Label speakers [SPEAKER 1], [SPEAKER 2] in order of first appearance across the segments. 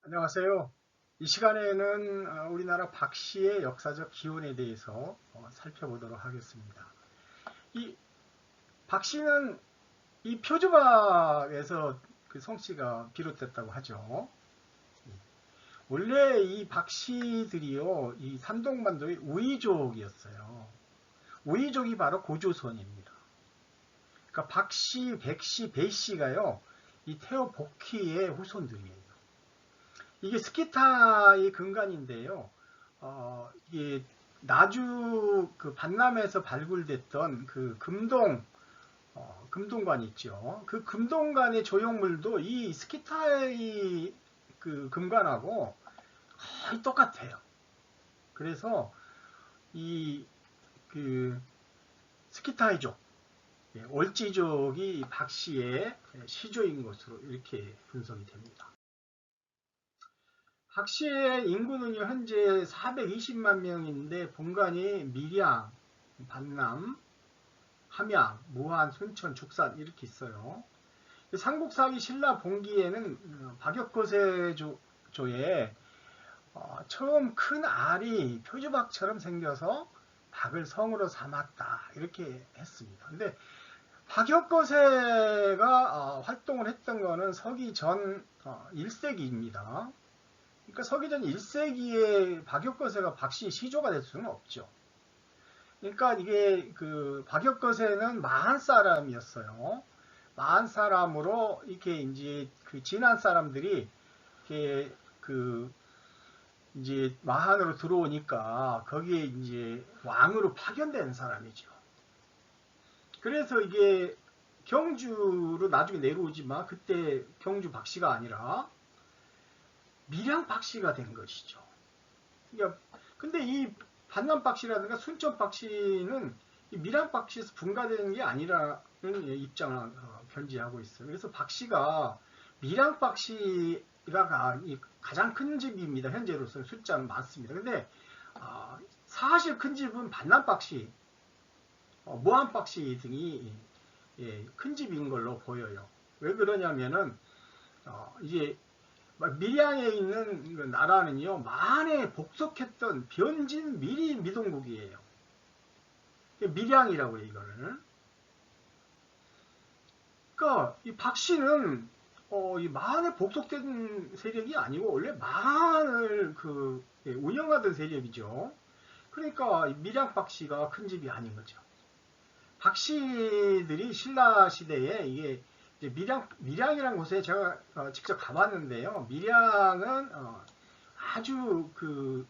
[SPEAKER 1] 안녕하세요. 이 시간에는 우리나라 박씨의 역사적 기원에 대해서 살펴보도록 하겠습니다. 이 박씨는 이 표주박에서 그 성씨가 비롯됐다고 하죠. 원래 이 박씨들이요, 이 산동반도의 우이족이었어요. 우이족이 바로 고조선입니다. 그러니까 박씨, 백씨, 배씨가요, 이 태호 복희의 후손들이에요. 이게 스키타의 근간인데요. 이게 나주 그 반남에서 발굴됐던 그 금동관 있죠. 그 금동관의 조형물도 이 스키타의 그 금관하고 거의 똑같아요. 그래서 이 그 스키타이족, 올지족이 박씨의 시조인 것으로 이렇게 분석이 됩니다. 박씨의 인구는요, 현재 420만 명인데 본관이 밀양, 반남, 함양, 무안, 순천, 죽산 이렇게 있어요. 삼국사기 신라 본기에는 박역거세조에 처음 큰 알이 표주박처럼 생겨서 박을 성으로 삼았다 이렇게 했습니다. 근데 박역거세가 활동을 했던 거는 서기 전 1세기입니다. 그러니까 서기전 1세기에 박역거세가 박씨 시조가 될 수는 없죠. 그러니까 이게 그 박역거세는 마한 사람이었어요. 마한 사람으로 이렇게 이제 그 진한 사람들이 이렇게 그 이제 마한으로 들어오니까 거기에 이제 왕으로 파견된 사람이죠. 그래서 이게 경주로 나중에 내려오지만 그때 경주 박씨가 아니라 밀양 박씨가 된 것이죠. 그러니까 근데 이 반남 박씨라든가 순천 박씨는 밀양 박씨에서 분가되는 게 아니라는 입장을 견지하고 있어요. 그래서 박씨가 밀양 박씨가 가장 큰 집입니다. 현재로서 숫자는 많습니다. 근데 사실 큰 집은 반남 박씨, 모한 박씨 등이 큰 집인 걸로 보여요. 왜 그러냐면은 이제 밀양에 있는 그 나라는요, 만에 복속했던 변진 미리 미동국이에요. 밀양이라고 해요, 이거를. 그러니까 이 박씨는 이 만에 복속된 세력이 아니고 원래 만을 운영하던 세력이죠. 그러니까 밀양 박씨가 큰 집이 아닌 거죠. 박씨들이 신라 시대에 이게 밀양이라는 곳에 제가 직접 가봤는데요. 밀양은 아주 그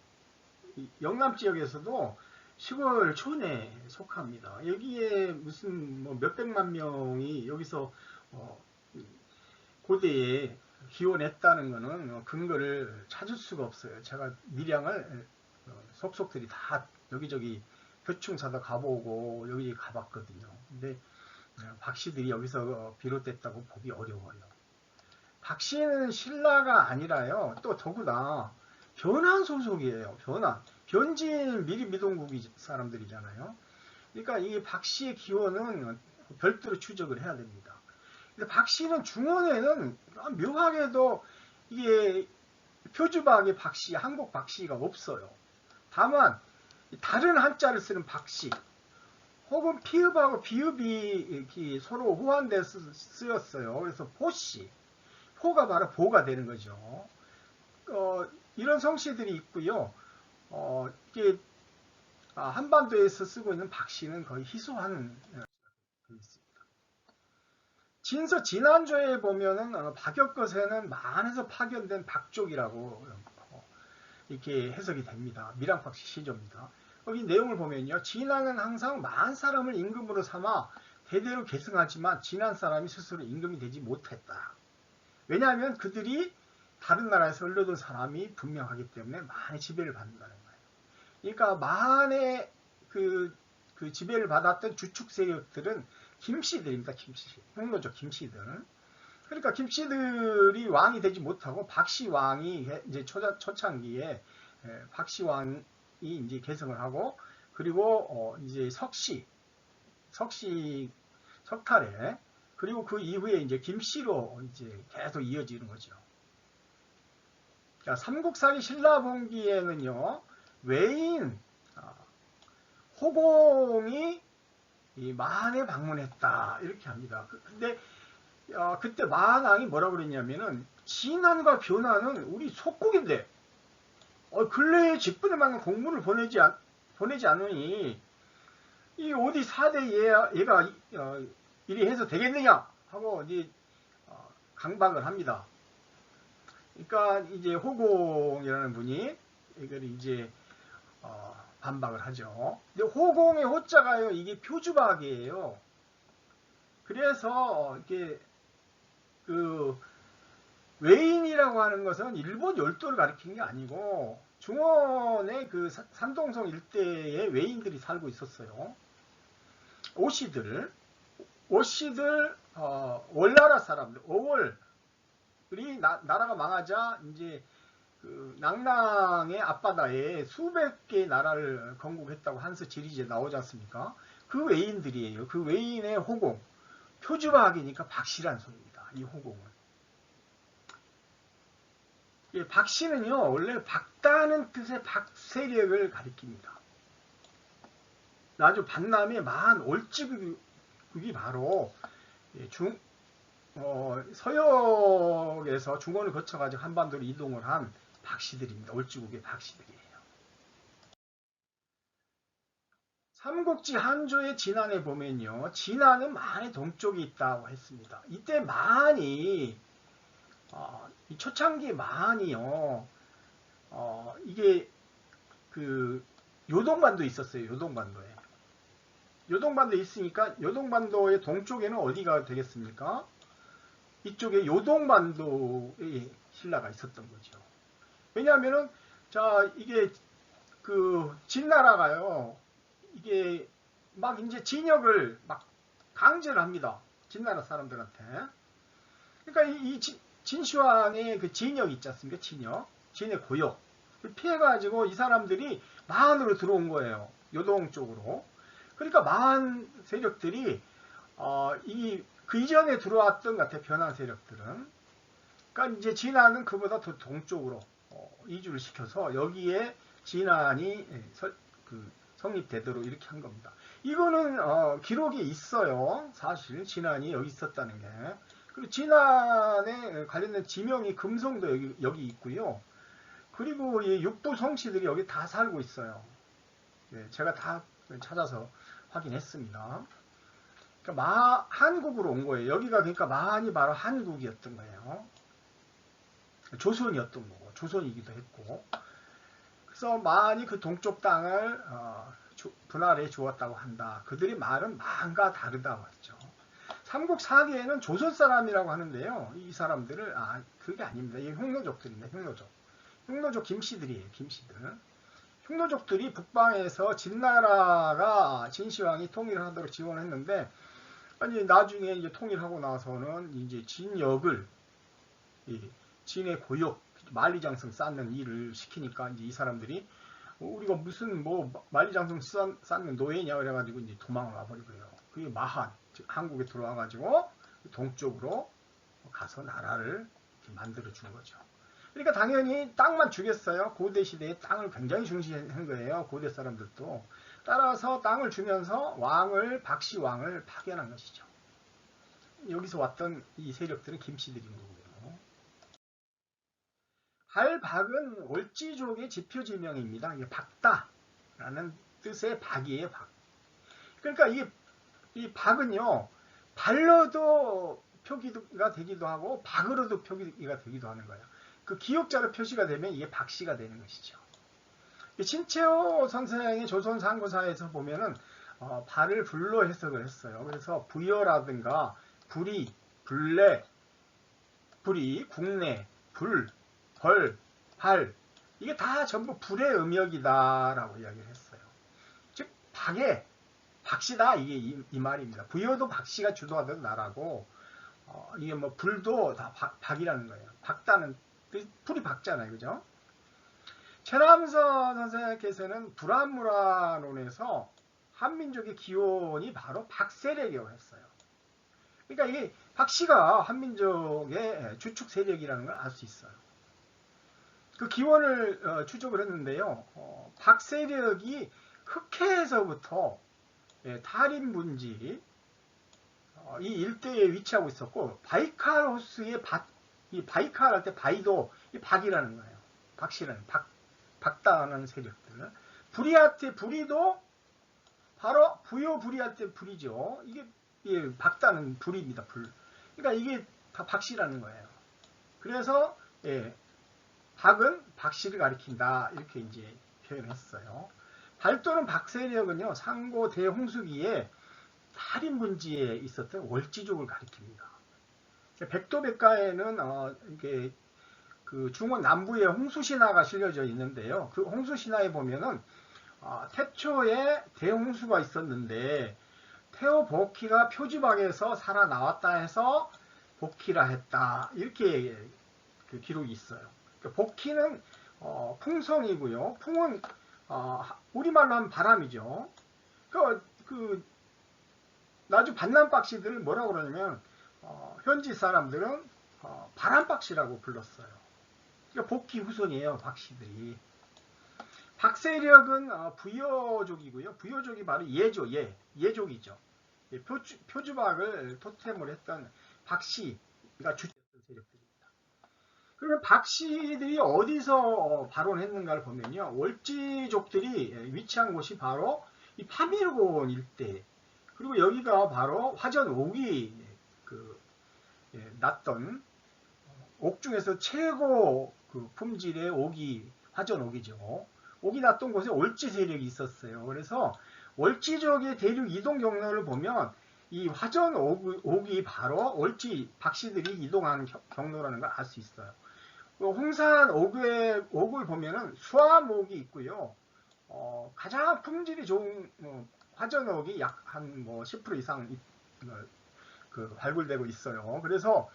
[SPEAKER 1] 영남 지역에서도 시골 촌에 속합니다. 여기에 무슨 뭐 몇백만 명이 여기서 어, 고대에 기원했다는 것은 근거를 찾을 수가 없어요. 제가 밀양을 속속들이 다 여기저기 표충사도 가보고 여기 가봤거든요. 근데 박씨들이 여기서 비롯됐다고 보기 어려워요. 박씨는 신라가 아니라요. 또 더구나 변한 소속이에요. 변한. 변진 미리 미동국이 사람들이잖아요. 그러니까 이 박씨의 기원은 별도로 추적을 해야 됩니다. 근데 박씨는 중원에는 묘하게도 이게 표주박의 박씨, 한국 박씨가 없어요. 다만 다른 한자를 쓰는 박씨 혹은 피읍하고 비읍이 서로 호환돼서 쓰였어요. 그래서 포씨, 포가 바로 보가 되는 거죠. 이런 성씨들이 있고요. 이게 한반도에서 쓰고 있는 박씨는 거의 희소한 있습니다. 진서 진안조에 보면은 박역거세는 만에서 파견된 박족이라고 이렇게 해석이 됩니다. 밀양박씨 시조입니다. 여기 내용을 보면요. 진안은 항상 만 사람을 임금으로 삼아 대대로 계승하지만 진안 사람이 스스로 임금이 되지 못했다. 왜냐하면 그들이 다른 나라에서 흘러든 사람이 분명하기 때문에 많이 지배를 받는다는 거예요. 그러니까 만의 그 지배를 받았던 주축 세력들은 김씨들입니다. 김씨. 홍로족 김씨들. 그러니까 김씨들이 왕이 되지 못하고 박씨 왕이 이제 초창기에 박씨 왕이 이제 계승을 하고 그리고 이제 석탈에 그리고 그 이후에 이제 김씨로 이제 계속 이어지는 거죠. 자, 삼국사기 신라본기에는요, 외인 호공이 이 만에 방문했다 이렇게 합니다. 근데 그때 만왕이 뭐라고 그랬냐면은 진안과 변화는 우리 속국인데 근래에 직분에 맞는 공문을 보내지 않으니 이 어디 4대 얘가 이리 해서 되겠느냐 하고 이제 강박을 합니다. 그러니까 이제 호공이라는 분이 이걸 이제 반박을 하죠. 근데 호공의 호자가요, 이게 표주박이에요. 그래서 이게 그 외인이라고 하는 것은 일본 열도를 가리키는 게 아니고 중원의 그 산동성 일대에 외인들이 살고 있었어요. 오씨들 월나라 사람들, 어월이 나라가 망하자 이제 그 낭랑의 앞바다에 수백 개의 나라를 건국했다고 한스 지리지에 나오지 않습니까? 그 외인들이에요. 그 외인의 호공, 표주박이니까 박씨란 소리입니다. 이 호공은. 박씨는요, 원래 박다는 뜻의 박세력을 가리킵니다. 아주 반남의 만 올지국이 바로 서역에서 중원을 거쳐가지고 한반도로 이동을 한 박씨들입니다. 올지국의 박씨들이에요. 삼국지 한조의 진안에 보면요, 진안은 만의 동쪽에 있다고 했습니다. 이때 만이 이 초창기 만이요, 이게 그 요동반도 있었어요. 요동반도에. 요동반도에 있으니까 요동반도의 동쪽에는 어디가 되겠습니까? 이쪽에 요동반도에 신라가 있었던 거죠. 왜냐하면은 자 이게 그 진나라가요, 이게 막 이제 진역을 막 강제를 합니다. 진나라 사람들한테. 그러니까 이 진시황의 그 진역 있지 않습니까? 진의 고역. 피해가지고 이 사람들이 마한으로 들어온 거예요. 요동 쪽으로. 그러니까 마한 세력들이 그 이전에 들어왔던 것 같아요. 변한 세력들은. 그러니까 이제 진안은 그보다 더 동쪽으로 이주를 시켜서 여기에 진안이 성립되도록 이렇게 한 겁니다. 이거는 기록이 있어요. 사실 진안이 여기 있었다는 게. 그리고 진안에 관련된 지명이 금성도 여기 있고요. 그리고 이 육부 성씨들이 여기 다 살고 있어요. 제가 다 찾아서 확인했습니다. 그러니까 한국으로 온 거예요. 여기가 그러니까 마한이 바로 한국이었던 거예요. 조선이었던 거고, 조선이기도 했고. 그래서 마한이 그 동쪽 땅을 분할해 주었다고 한다. 그들의 말은 마한과 다르다고 했죠. 삼국 4기에는 조선 사람이라고 하는데요. 이 사람들을 그게 아닙니다. 이 흉노족들입니다. 흉노족 김씨들이에요. 김씨들. 흉노족들이 북방에서 진나라가 진시황이 통일을 하도록 지원했는데 아니 나중에 이제 통일하고 나서는 이제 진역을 진의 고역 만리장성 쌓는 일을 시키니까 이제 이 사람들이 우리가 무슨 뭐 만리장성 쌓는 노예냐 그래가지고 이제 도망을 와버리고요. 그게 마한 즉 한국에 들어와가지고 동쪽으로 가서 나라를 만들어 준 거죠. 그러니까 당연히 땅만 주겠어요. 고대 시대에 땅을 굉장히 중시한 거예요. 고대 사람들도. 따라서 땅을 주면서 박씨 왕을 파견한 것이죠. 여기서 왔던 이 세력들은 김씨들인 거고요. 할박은 올지족의 지표지명입니다. 이게 박다라는 뜻의 박이에요. 박. 그러니까 이 박은요, 발로도 표기가 되기도 하고 박으로도 표기가 되기도 하는 거예요. 그 기역자로 표시가 되면 이게 박씨가 되는 것이죠. 신채호 선생의 조선 상고사에서 보면은 발을 불로 해석을 했어요. 그래서 부여라든가 불이, 불내, 국내, 불, 벌, 발 이게 다 전부 불의 음역이다라고 이야기를 했어요. 즉 박씨다 이게 이 말입니다. 부여도 박씨가 주도하던 나라고 이게 뭐 불도 다 박이라는 거예요. 박다는 불이 박잖아요, 그죠? 최남선 선생님께서는 불안무라론에서 한민족의 기원이 바로 박세력이라고 했어요. 그러니까 이게 박씨가 한민족의 주축 세력이라는 걸 알 수 있어요. 그 기원을 추적을 했는데요. 박 세력이 흑해에서부터 타림분지 이 일대에 위치하고 있었고, 바이칼 호수의 이 바이칼 할 때 바이도 이 박이라는 거예요. 박씨라는 박다하는 세력들. 부리아테 부리도 바로 부요 부리아테 불이죠. 이게 박다는 불입니다. 불. 그러니까 이게 다 박씨라는 거예요. 그래서 박은 박씨를 가리킨다 이렇게 이제 표현했어요. 발도는 박세력은요 상고 대홍수기에 살인분지에 있었던 월지족을 가리킵니다. 백도백가에는 이게 그 중원 남부에 홍수신화가 실려져 있는데요. 그 홍수신화에 보면은 태초에 대홍수가 있었는데 태오복희가 표지박에서 살아나왔다 해서 복희라 했다 이렇게 그 기록이 있어요. 복희는 풍성이고요. 풍은 우리말로 하면 바람이죠. 나중 반남박씨들을 뭐라고 그러냐면 현지 사람들은 바람박씨라고 불렀어요. 그러니까 복희 후손이에요. 박씨들이. 박세력은 부여족이고요. 부여족이 바로 예족이죠. 표주박을 토템으로 했던 박씨가 주체했던 세력들입니다. 그러면 박씨들이 어디서 발원했는가를 보면요. 월지족들이 위치한 곳이 바로 이 파밀곤 일대, 그리고 여기가 바로 화전 옥이 났던 옥 중에서 최고 그 품질의 옥이 화전 옥이죠. 옥이 났던 곳에 월지 세력이 있었어요. 그래서 월지족의 대륙 이동 경로를 보면 이 화전 옥이 바로 월지 박씨들이 이동하는 경로라는 걸 알 수 있어요. 홍산 옥을 보면은 수암옥이 있고요. 가장 품질이 좋은 화전 옥이 약 한 10% 이상 발굴되고 있어요. 그래서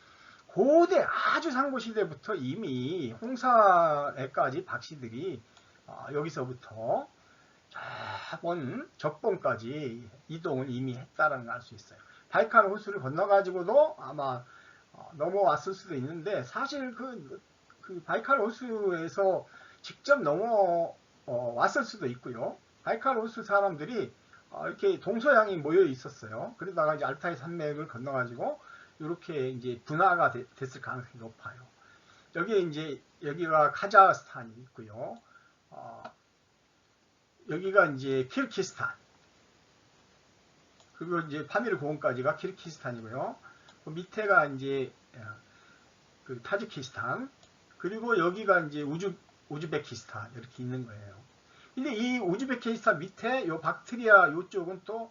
[SPEAKER 1] 고대 아주 상고 시대부터 이미 홍산에까지 박씨들이 여기서부터 저번 적봉까지 이동을 이미 했다는 걸 알 수 있어요. 바이칼 호수를 건너가지고도 아마 넘어왔을 수도 있는데, 사실 그 바이칼 호수에서 직접 넘어왔을 수도 있고요. 바이칼 호수 사람들이 이렇게 동서양이 모여 있었어요. 그러다가 이제 알타이 산맥을 건너가지고 이렇게 이제 분화가 됐을 가능성이 높아요. 여기가 카자흐스탄이 있고요. 여기가 이제 키르기스탄, 그리고 이제 파미르 고원까지가 키르기스탄이고요. 그 밑에가 이제 그 타지키스탄, 그리고 여기가 이제 우즈베키스탄 이렇게 있는 거예요. 근데 이 우즈베키스탄 밑에 요 박트리아 요쪽은 또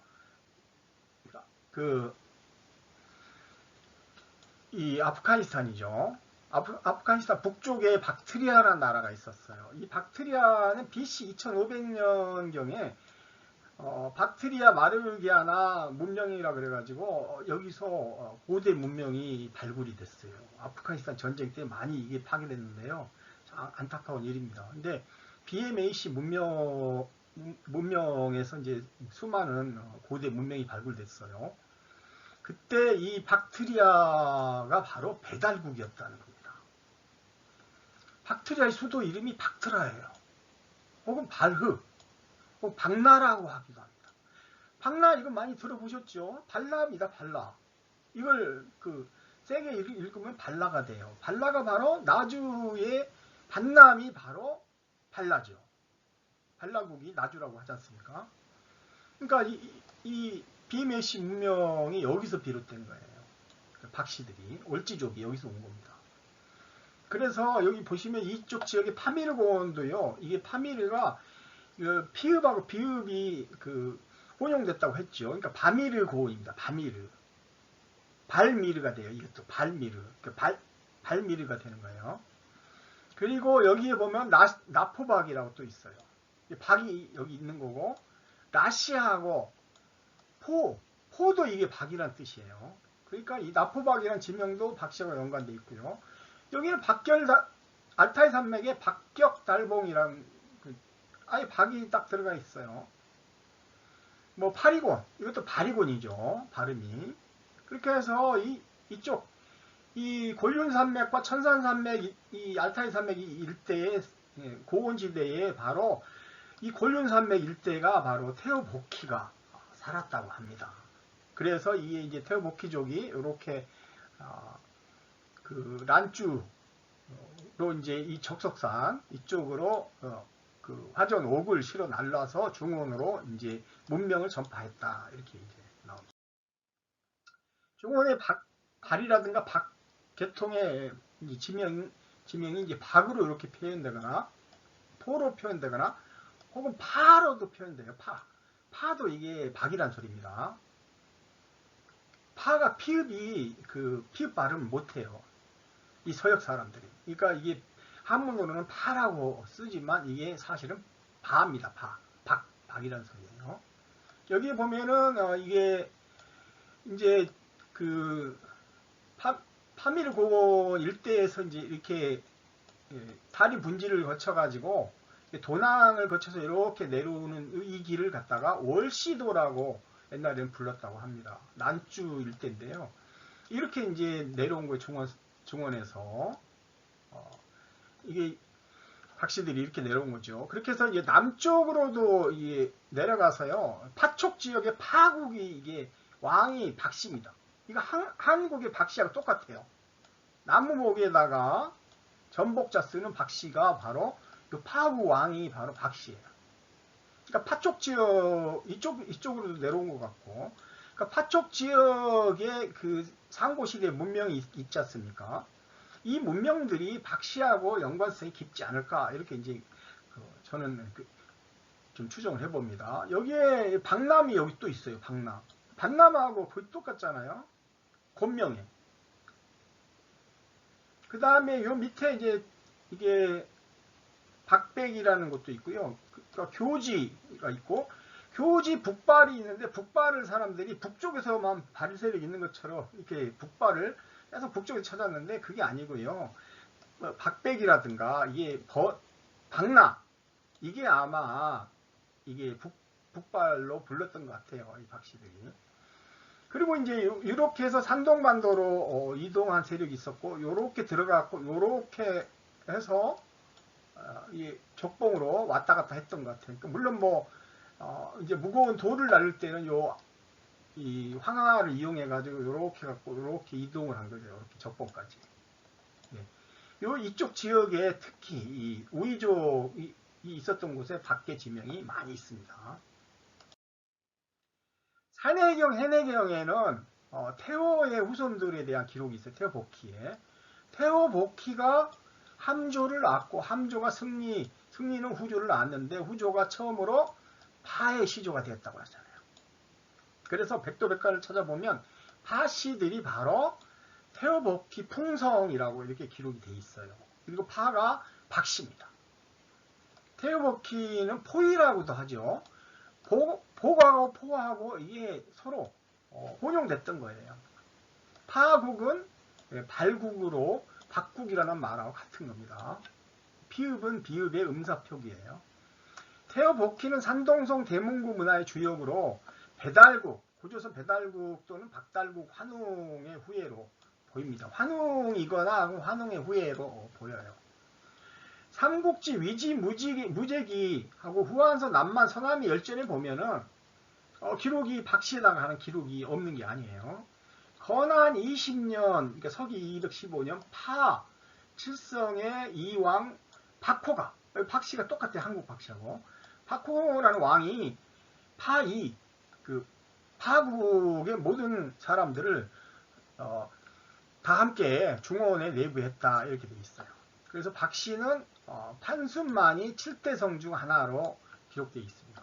[SPEAKER 1] 이 아프가니스탄이죠. 아프가니스탄 북쪽에 박트리아라는 나라가 있었어요. 이 박트리아는 BC 2500년경에 박트리아 마르기아나 문명이라 그래가지고 여기서 고대 문명이 발굴이 됐어요. 아프가니스탄 전쟁 때 많이 이게 파괴됐는데요. 안타까운 일입니다. 근데 BMAC 문명에서 이제 수많은 고대 문명이 발굴됐어요. 그때 이 박트리아가 바로 배달국이었다는 겁니다. 박트리아의 수도 이름이 박트라예요. 혹은 발흐, 혹은 박나라고 하기도 합니다. 박나 이거 많이 들어보셨죠? 발라입니다. 발라. 이걸 세게 읽으면 발라가 돼요. 발라가 바로 나주의 반남이 바로 발라죠. 발라국이 나주라고 하지 않습니까? 그러니까 이 비메시 문명이 여기서 비롯된 거예요. 박씨들이, 월지족이 여기서 온 겁니다. 그래서 여기 보시면 이쪽 지역의 파미르고원도요. 이게 파미르가 피읍하고 비읍이 혼용됐다고 했죠. 그러니까 바미르고원입니다. 바미르. 발미르가 돼요. 이것도 발미르. 그러니까 발미르가 되는 거예요. 그리고 여기에 보면 나포박이라고 또 있어요. 박이 여기 있는 거고, 라시아하고 포도 이게 박이란 뜻이에요. 그러니까 이 나포박이란 지명도 박씨와 연관되어 있고요. 여기는 알타이 산맥에 박격달봉이란 아예 박이 딱 들어가 있어요. 파리곤, 이것도 바리곤이죠. 발음이. 그렇게 해서 이쪽 이 곤륜산맥과 천산산맥, 이 알타이 산맥 일대의 고원지대에 바로 이 곤륜산맥 일대가 바로 테오보키가 살았다고 합니다. 그래서 이제 테오보키족이 이렇게 그 란주로 이제 이 적석산 이쪽으로 그 화전 옥을 실어 날라서 중원으로 이제 문명을 전파했다 이렇게 이제 나옵니다. 중원의 발이라든가 계통의 지명이 이제 박으로 이렇게 표현되거나 포로 표현되거나 혹은 파로도 표현돼요. 파도 이게 박이란 소리입니다. 파가 피읍이 피읍 발음 못해요. 이 서역 사람들이. 그러니까 이게 한문으로는 파라고 쓰지만 이게 사실은 바입니다. 박이란 소리예요. 여기 보면은 이게 이제 파밀고원 일대에서 이제 이렇게 다리 분지를 거쳐가지고 도낭을 거쳐서 이렇게 내려오는 이 길을 갖다가 월시도라고 옛날에는 불렀다고 합니다. 난주 일대인데요. 이렇게 이제 내려온 거예요. 중원에서 이게 박씨들이 이렇게 내려온 거죠. 그렇게 해서 이제 남쪽으로도 내려가서요. 파촉 지역의 파국이 이게 왕이 박씨입니다. 이거 한국의 박씨하고 똑같아요. 나무목에다가 전복자 쓰는 박씨가 바로 이 파국 왕이 바로 박씨예요. 그러니까 파촉 지역 이쪽으로도 내려온 것 같고, 그러니까 파촉 지역의 그 상고시대 문명이 있지 않습니까? 이 문명들이 박씨하고 연관성이 깊지 않을까 이렇게 이제 저는 좀 추정을 해봅니다. 여기에 박남이 여기 또 있어요. 박남하고 거의 똑같잖아요. 곤명에. 그 다음에 요 밑에 이제 이게 박백이라는 것도 있고요. 그러니까 교지가 있고 교지 북발이 있는데 북발을 사람들이 북쪽에서만 발이 세력이 있는 것처럼 이렇게 북발을 계속 북쪽에서 찾았는데 그게 아니고요. 박백이라든가 이게 박나 이게 아마 이게 북발로 불렀던 것 같아요. 이 박씨들이. 그리고 이제 이렇게 해서 산동반도로 이동한 세력이 있었고 요렇게 들어갔고 요렇게 해서 이 족봉으로 왔다 갔다 했던 것 같아요. 그러니까 물론 이제 무거운 돌을 날릴 때는 이 황하를 이용해 가지고 요렇게 갖고 요렇게 이동을 한 거죠. 이렇게 족봉까지. 이쪽 지역에 특히 이 우이족이 있었던 곳에 박계 지명이 많이 있습니다. 산해경, 해내경에는 태호의 후손들에 대한 기록이 있어요. 태호복희에. 태호복희가 함조를 낳고 함조가 승리는 후조를 낳았는데 후조가 처음으로 파의 시조가 되었다고 하잖아요. 그래서 백도백과를 찾아보면 파씨들이 바로 태호복희 풍성이라고 이렇게 기록이 되어 있어요. 그리고 파가 박씨입니다. 태호복희는 포이라고도 하죠. 복하고 포하고 이게 서로 혼용됐던 거예요. 파국은 발국으로 박국이라는 말하고 같은 겁니다. 피읍은 비읍의 음사표기예요. 태호복희는 산동성 대문구 문화의 주역으로 배달국, 고조선 배달국 또는 박달국 환웅의 후예로 보입니다. 환웅이거나 환웅의 후예로 보여요. 삼국지 위지 무제기하고 후한서 남만 서남이 열전에 보면은 기록이 박씨에다가 하는 기록이 없는 게 아니에요. 건한 20년, 그러니까 서기 215년 파 칠성의 이왕 박호가, 박씨가 똑같아요. 한국 박씨하고. 박호라는 왕이 파국의 모든 사람들을 다 함께 중원에 내부했다 이렇게 되어 있어요. 그래서 박씨는 판순만이 7대성 중 하나로 기록되어 있습니다.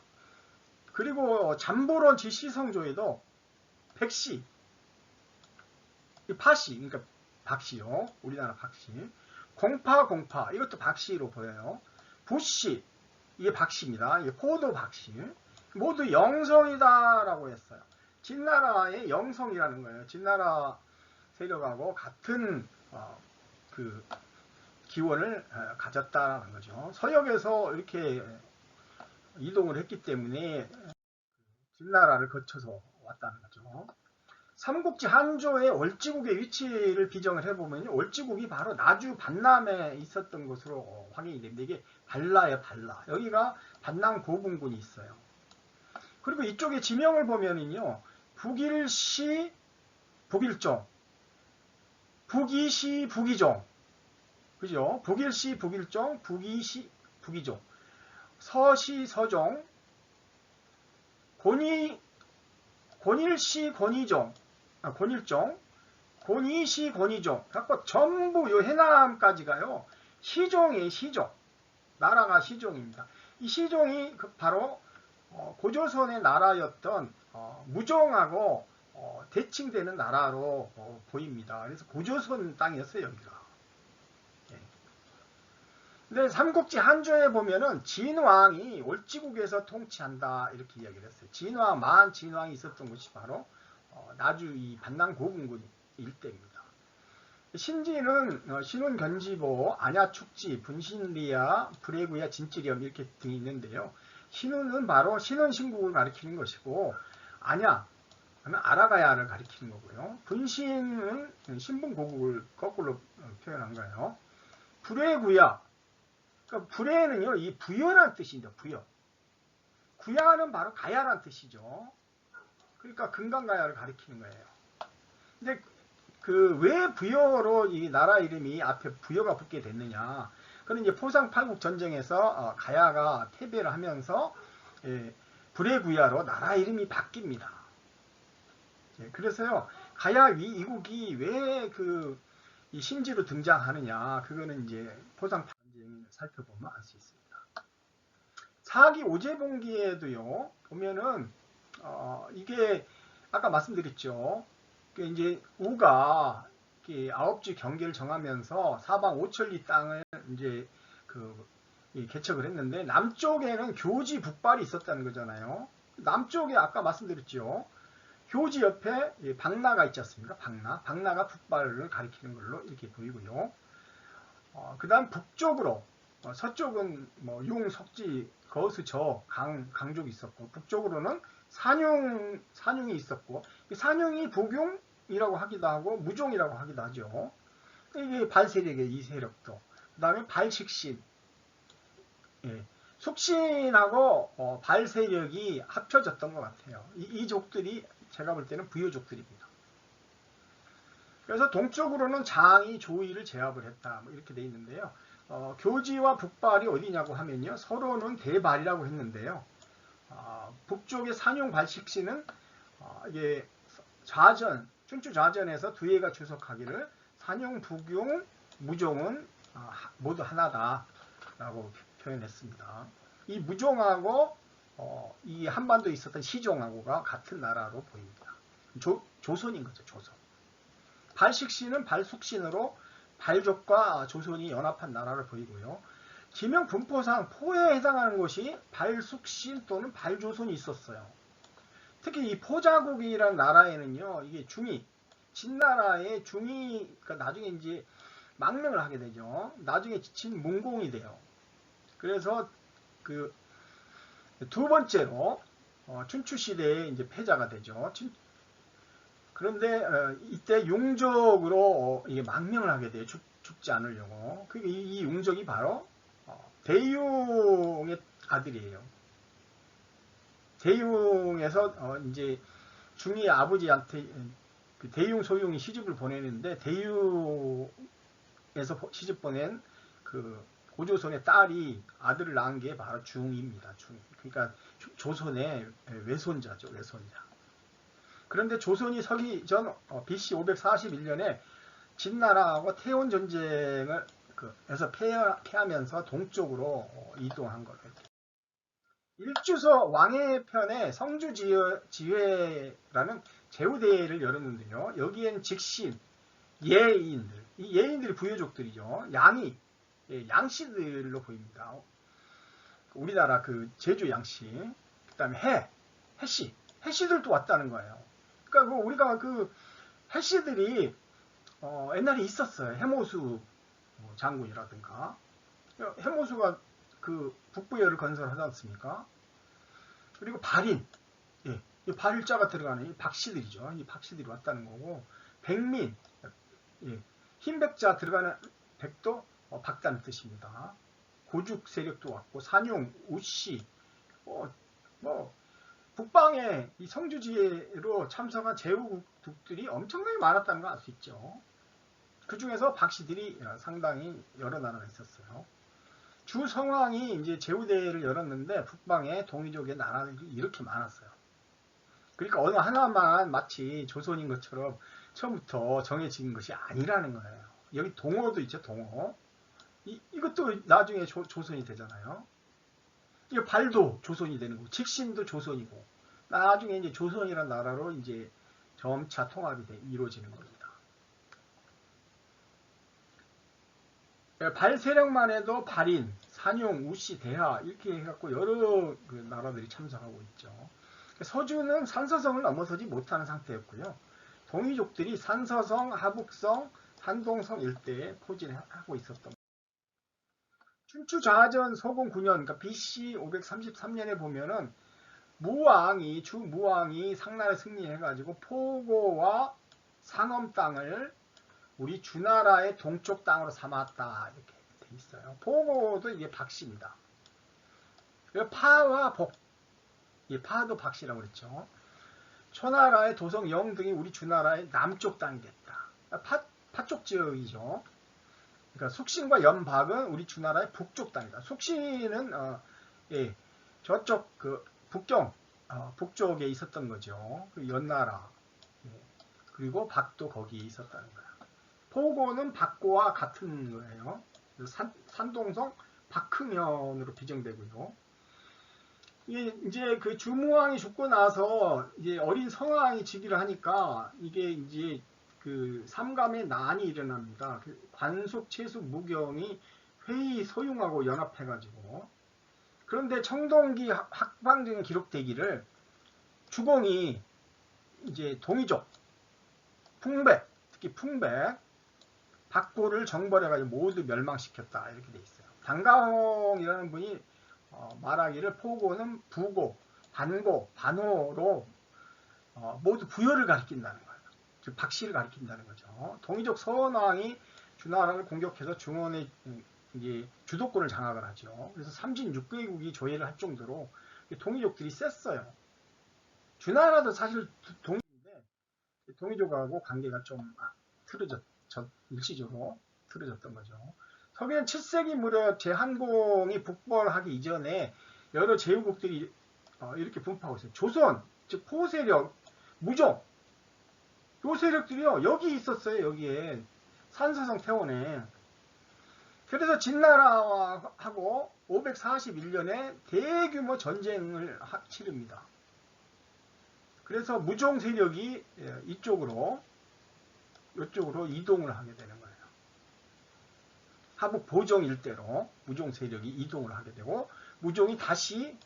[SPEAKER 1] 그리고 잠보론 지시성조에도 백씨, 파씨, 그러니까 박씨요. 우리나라 박씨. 공파, 이것도 박씨로 보여요. 부씨, 이게 박씨입니다. 이게 포도 박씨. 모두 영성이다라고 했어요. 진나라의 영성이라는 거예요. 진나라 세력하고 같은 기원을 가졌다는 거죠. 서역에서 이렇게 이동을 했기 때문에 진나라를 거쳐서 왔다는 거죠. 삼국지 한조의 월지국의 위치를 비정을 해보면요. 월지국이 바로 나주 반남에 있었던 것으로 확인이 됩니다. 이게 발라예요, 발라. 여기가 반남 고분군이 있어요. 그리고 이쪽에 지명을 보면은요. 북일시 북일종, 북이시 북이종, 그죠? 북일시 북일종, 북이시 북이종, 서시 서종, 권일시 권이종, 권일종, 권이시 권이종, 갖고 전부 요 해남까지가요. 시종이에요, 시종. 나라가 시종입니다. 이 시종이 바로 고조선의 나라였던 무종하고 대칭되는 나라로 보입니다. 그래서 고조선 땅이었어요, 여기가. 예. 근데 삼국지 한조에 보면은 진왕이 월지국에서 통치한다 이렇게 이야기를 했어요. 진왕, 만 진왕이 있었던 곳이 바로 나주 이 반남 고분군 일대입니다. 신지는 신운 견지보, 안야축지, 분신리야, 불해구야, 진찌렴 이렇게 등이 있는데요. 신운은 바로 신운 신국을 가리키는 것이고, 안야 하면 아라가야를 가리키는 거고요. 분신은 신분고국을 거꾸로 표현한 거예요. 불해구야, 그러니까 불해는요, 이 부여라는 뜻입니다. 부여. 구야는 바로 가야라는 뜻이죠. 그러니까 금강가야를 가리키는 거예요. 근데 왜 부여로 이 나라 이름이 앞에 부여가 붙게 됐느냐? 그는 이제 포상팔국 전쟁에서 가야가 패배를 하면서 불해구야로 나라 이름이 바뀝니다. 그래서요, 가야 이국이 왜 이 신지로 등장하느냐? 그거는 이제 포상팔국 전쟁을 살펴보면 알 수 있습니다. 사기 오제봉기에도요, 보면은 이게 아까 말씀드렸죠. 이제 우가 아홉지 경계를 정하면서 사방 5천리 땅을 이제 개척을 했는데 남쪽에는 교지 북발이 있었다는 거잖아요. 남쪽에 아까 말씀드렸죠. 교지 옆에 박나가 있지 않습니까? 박나가 북발을 가리키는 걸로 이렇게 보이고요. 그 다음 북쪽으로 서쪽은 뭐 용, 석지, 거수, 저, 강족이 있었고 북쪽으로는 산용이 있었고 산용이 북용이라고 하기도 하고 무종이라고 하기도 하죠. 이게 발세력의 이 세력도. 그 다음에 발식신. 예. 숙신하고 발세력이 합쳐졌던 것 같아요. 이 족들이 제가 볼 때는 부여족들입니다. 그래서 동쪽으로는 장이 조이를 제압을 했다. 뭐 이렇게 돼 있는데요. 교지와 북발이 어디냐고 하면요. 서로는 대발이라고 했는데요. 북쪽의 산용 발식신은 이게 춘추 좌전에서 두 해가 주석하기를 산용, 북용, 무종은 모두 하나다라고 표현했습니다. 이 무종하고 이 한반도에 있었던 시종하고가 같은 나라로 보입니다. 조선인 거죠, 조선. 발식신은 발숙신으로 발족과 조선이 연합한 나라를 보이고요. 지명 분포상 포에 해당하는 것이 발숙신 또는 발조선이 있었어요. 특히 이 포자국이라는 나라에는요, 이게 진나라의 그러니까 나중에 이제 망명을 하게 되죠. 나중에 진문공이 돼요. 그래서 두 번째로 춘추 시대에 이제 패자가 되죠. 그런데 이때 용족으로 이게 망명을 하게 돼요. 죽지 않으려고. 그러니까 이 용족이 바로 대융의 아들이에요. 대융에서 이제 중이 아버지한테 대융 소융이 시집을 보내는데 대융에서 시집 보낸 고조선의 딸이 아들을 낳은 게 바로 중입니다. 그러니까 조선의 외손자죠. 외손자. 그런데 조선이 서기 전 BC 541년에 진나라하고 태원 전쟁을 해서 패하면서 동쪽으로 이동한 거예요. 일주서 왕의 편에 성주지회라는 제후대회를 열었는데요. 여기엔 직신, 예인들, 이 예인들이 부여족들이죠. 양씨들로 보입니다. 우리나라 제주 양씨, 그 다음에 해씨들도 왔다는 거예요. 그러니까 우리가 해씨들이 옛날에 있었어요. 해모수 장군이라든가. 해모수가 북부여를 건설하지 않습니까? 그리고 발인. 예, 이 발자가 들어가는 이 박씨들이죠. 이 박씨들이 왔다는 거고, 백민, 예, 흰백자 들어가는 백도 박다는 뜻입니다. 고죽 세력도 왔고, 산용, 우씨, 뭐 북방에 이 성주지혜로 참석한 제후국들이 엄청나게 많았다는 걸 알 수 있죠. 그 중에서 박씨들이 상당히 여러 나라가 있었어요. 주 성왕이 이제 제후대회를 열었는데 북방에 동이족의 나라들이 이렇게 많았어요. 그러니까 어느 하나만 마치 조선인 것처럼 처음부터 정해진 것이 아니라는 거예요. 여기 동호도 있죠, 동호. 이것도 나중에 조선이 되잖아요. 이 발도 조선이 되는 거고, 직신도 조선이고, 나중에 이제 조선이라는 나라로 이제 점차 통합이 이루어지는 겁니다. 발 세력만 해도 발인, 산용, 우씨, 대하 이렇게 해갖고 여러 그 나라들이 참석하고 있죠. 서주는 산서성을 넘어서지 못하는 상태였고요. 동이족들이 산서성, 하북성, 한동성 일대에 포진하고 있었던. 춘추좌전 소공 9년, 그러니까 BC 533년에 보면은 주무왕이 상나라에 승리해가지고 포고와 상엄 땅을 우리 주나라의 동쪽 땅으로 삼았다 이렇게 돼 있어요. 포고도 이게 박씨입니다. 파와 복, 파도 박씨라고 그랬죠. 초나라의 도성 영 등이 우리 주나라의 남쪽 땅이 됐다. 파쪽 지역이죠. 그러니까 숙신과 연박은 우리 주나라의 북쪽 땅이다. 숙신은 저쪽 그 북쪽에 있었던 거죠. 그 연나라. 그리고 박도 거기에 있었다는 거야. 포고는 박고와 같은 거예요. 산동성 박흥현으로 비정되고요. 이제 그 주무왕이 죽고 나서 이제 어린 성왕이 즉위를 하니까 이게 이제 그 삼감의 난이 일어납니다. 그 관속, 채숙, 무경이 회의 소융하고 연합해가지고. 그런데 청동기 학방 등에 기록되기를 주공이 이제 동이족, 풍백, 특히 풍백, 박고를 정벌해가지고 모두 멸망시켰다 이렇게 돼 있어요. 단가홍이라는 분이 말하기를 포고는 부고, 반고, 반호로 모두 부여를 가리킨다는 거예요. 즉 박씨를 가리킨다는 거죠. 동이족 서원왕이 주나라를 공격해서 중원의 이제 주도권을 장악을 하죠. 그래서 삼진 6개국이 조회를 할 정도로 동이족들이 셌어요. 주나라도 사실 동이족인데 동이족하고 관계가 좀 일시적으로 틀어졌던 거죠. 서기는 7세기 무렵 제한공이 북벌하기 이전에 여러 제후국들이 이렇게 분포하고 있어요. 조선, 즉 포세력, 무종, 요 세력들이요 여기 있었어요. 여기에 산서성 태원에. 그래서 진나라하고 541년에 대규모 전쟁을 치릅니다. 그래서 무종 세력이 이쪽으로 이동을 하게 되는 거예요. 하북 보정 일대로 무종 세력이 이동을 하게 되고 무종이 다시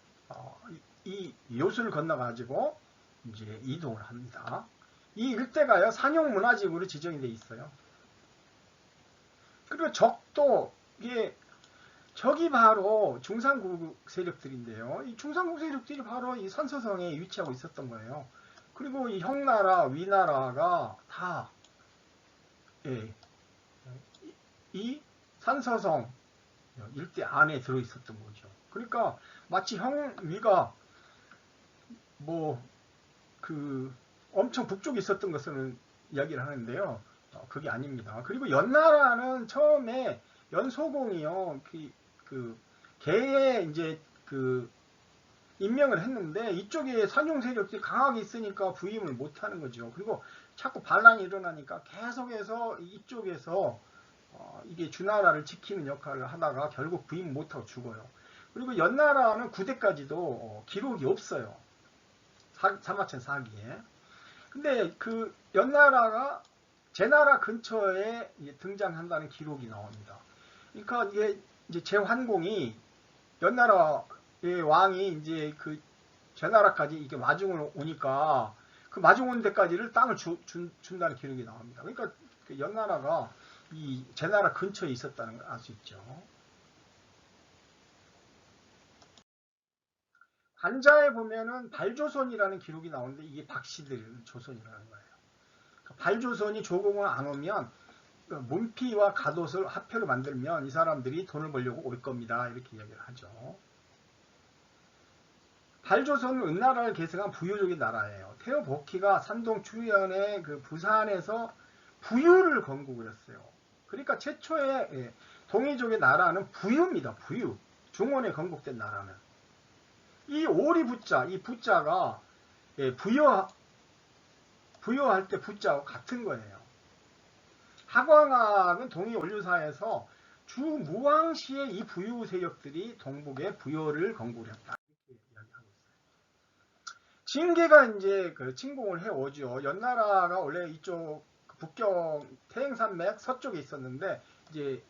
[SPEAKER 1] 이 요수를 건너가지고 이제 이동을 합니다. 이 일대가요 산용 문화지구로 지정이 되어 있어요. 그리고 적도 이게 적이 바로 중산국 세력들인데요. 이 중산국 세력들이 바로 이 산서성에 위치하고 있었던 거예요. 그리고 이 형나라, 위나라가 다 이 산서성 일대 안에 들어 있었던 거죠. 그러니까 마치 위가 엄청 북쪽에 있었던 것은 이야기를 하는데요. 그게 아닙니다. 그리고 연나라는 처음에 연소공이요. 개에 이제 임명을 했는데 이쪽에 산용 세력들이 강하게 있으니까 부임을 못하는 거죠. 그리고 자꾸 반란이 일어나니까 계속해서 이쪽에서 이게 주나라를 지키는 역할을 하다가 결국 부임 못하고 죽어요. 그리고 연나라는 9대까지도 기록이 없어요. 사마천 사기에. 근데 그 연나라가 제나라 근처에 등장한다는 기록이 나옵니다. 그러니까 이제 제환공이 연나라의 왕이 이제 그 제나라까지 이게 마중을 오니까 그 마중 온 데까지를 땅을 준다는 기록이 나옵니다. 그러니까 그 연나라가 이 제나라 근처에 있었다는 걸 알 수 있죠. 한자에 보면은 발조선이라는 기록이 나오는데 이게 박씨들 조선이라는 거예요. 발조선이 조공을 안 오면 문피와 갓옷을 화폐로 만들면 이 사람들이 돈을 벌려고 올 겁니다. 이렇게 이야기를 하죠. 발조선은 은나라를 계승한 부유족의 나라예요. 태어복희가 산동 주연의 그 부산에서 부유를 건국을 했어요. 그러니까 최초의 동이족의 나라는 부유입니다. 부유. 중원에 건국된 나라는. 이 오리부자, 이 부자가 부여할 때 부자와 같은 거예요. 하광학은 동이 원류사에서 주무왕시의 이 부유 세력들이 동북의 부여를 건국했다. 이렇게 이야기하고 있어요. 징계가 이제 그 침공을 해오죠. 연나라가 원래 이쪽 북경 태행산맥 서쪽에 있었는데 이제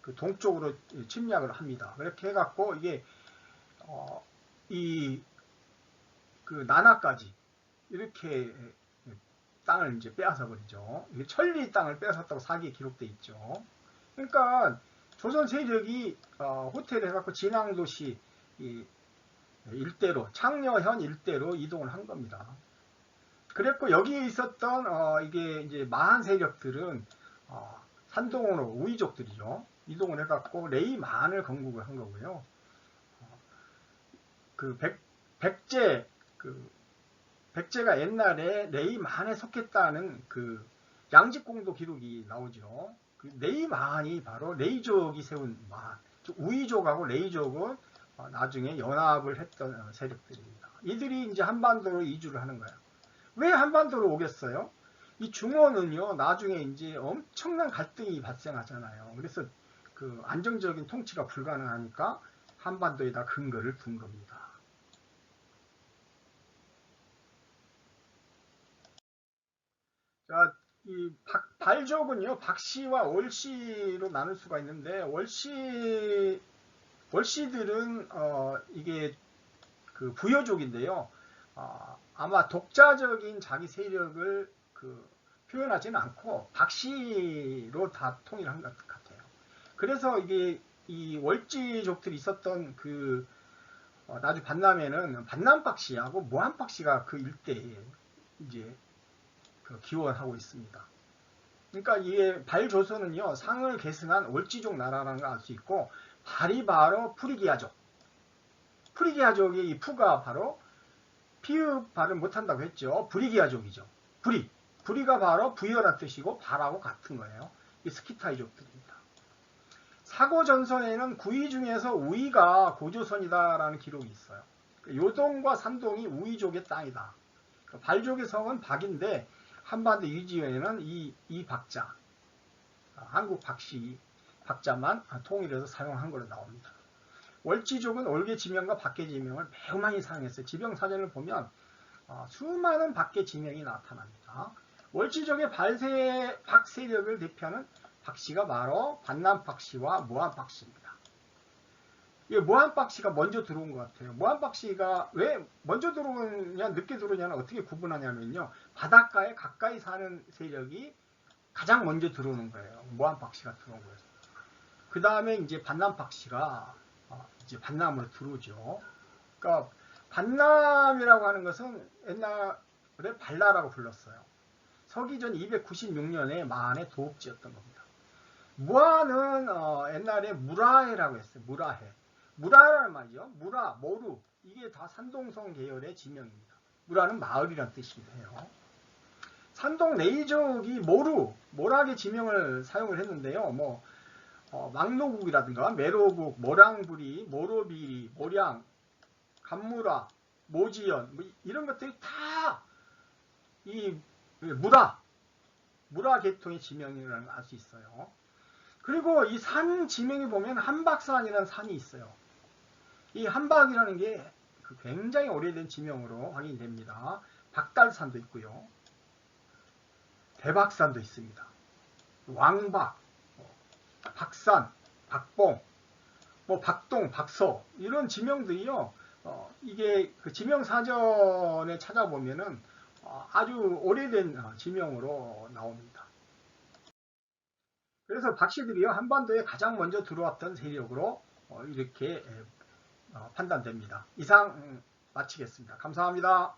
[SPEAKER 1] 그 동쪽으로 침략을 합니다. 그렇게 해갖고 이게 그 나나까지 이렇게 땅을 이제 빼앗아 버리죠. 천리 땅을 빼앗았다고 사기에 기록돼 있죠. 그러니까 조선 세력이 호텔을 해갖고 진앙도시 일대로 창녀현 일대로 이동을 한 겁니다. 그랬고 여기에 있었던 이게 이제 마한 세력들은 산동으로 우이족들이죠. 이동을 해갖고 레이만을 건국을 한 거고요. 그 백제가 옛날에 레이만에 속했다는 그 양직공도 기록이 나오죠. 그 레이만이 바로 레이족이 세운 만, 우이족하고 레이족은 나중에 연합을 했던 세력들입니다. 이들이 이제 한반도로 이주를 하는 거예요. 왜 한반도로 오겠어요? 이 중원은요, 나중에 이제 엄청난 갈등이 발생하잖아요. 그래서 그 안정적인 통치가 불가능하니까 한반도에다 근거를 둔 겁니다. 자, 이 발족은요, 박씨와 월씨로 나눌 수가 있는데, 월씨들은, 이게 그 부여족인데요. 아마 독자적인 자기 세력을 표현하지는 않고, 박씨로 다 통일한 것 같아요. 그래서 이게 이 월지족들이 있었던 나중 반남에는 반남박씨하고 모한박씨가 그 일대에 이제 기원하고 있습니다. 그러니까 이게 발조선은요, 상을 계승한 월지족 나라라는 걸 알 수 있고, 발이 바로 프리기아족. 프리기아족의 이 푸가 바로 피읍 발음 못한다고 했죠. 브리기아족이죠. 브리가 바로 부여란 뜻이고 발하고 같은 거예요. 이 스키타이족들입니다. 사고전선에는 구이 중에서 우이가 고조선이다라는 기록이 있어요. 요동과 산동이 우이족의 땅이다. 발족의 성은 박인데 한반도 유지연에는 이 박자, 한국 박씨 박자만 통일해서 사용한 걸로 나옵니다. 월지족은 올개 지명과 박계 지명을 매우 많이 사용했어요. 지명사전을 보면 수많은 박계 지명이 나타납니다. 월지족의 박세력을 대표하는 박씨가 바로 반남 박씨와 모한 박씨입니다. 모한 박씨가 먼저 들어온 것 같아요. 모한 박씨가 왜 먼저 들어오냐 늦게 들어오냐는 어떻게 구분하냐면요, 바닷가에 가까이 사는 세력이 가장 먼저 들어오는 거예요. 모한 박씨가 들어온 거예요. 그 다음에 이제 반남 박씨가 이제 반남으로 들어오죠. 그러니까 반남이라고 하는 것은 옛날에 발라라고 불렀어요. 서기전 296년에 마한의 도읍지였던 겁니다. 무한은 옛날에 무라해라고 했어요. 무라라는 말이죠. 모루. 이게 다 산동성 계열의 지명입니다. 무라는 마을이란 뜻이기도 해요. 산동 레이족이 모락의 지명을 사용을 했는데요. 막노국이라든가 메로국, 모랑부리, 모로비리, 모량, 감무라, 모지연 이런 것들이 다 이 무라 계통의 지명이라는 걸 알 수 있어요. 그리고 이 산 지명에 보면 한박산이라는 산이 있어요. 이 한박이라는 게 굉장히 오래된 지명으로 확인이 됩니다. 박달산도 있고요. 대박산도 있습니다. 왕박, 박산, 박봉, 박동, 박서 이런 지명들이요. 이게 그 지명사전에 찾아보면은 아주 오래된 지명으로 나옵니다. 그래서 박씨들이요, 한반도에 가장 먼저 들어왔던 세력으로 이렇게 판단됩니다. 이상 마치겠습니다. 감사합니다.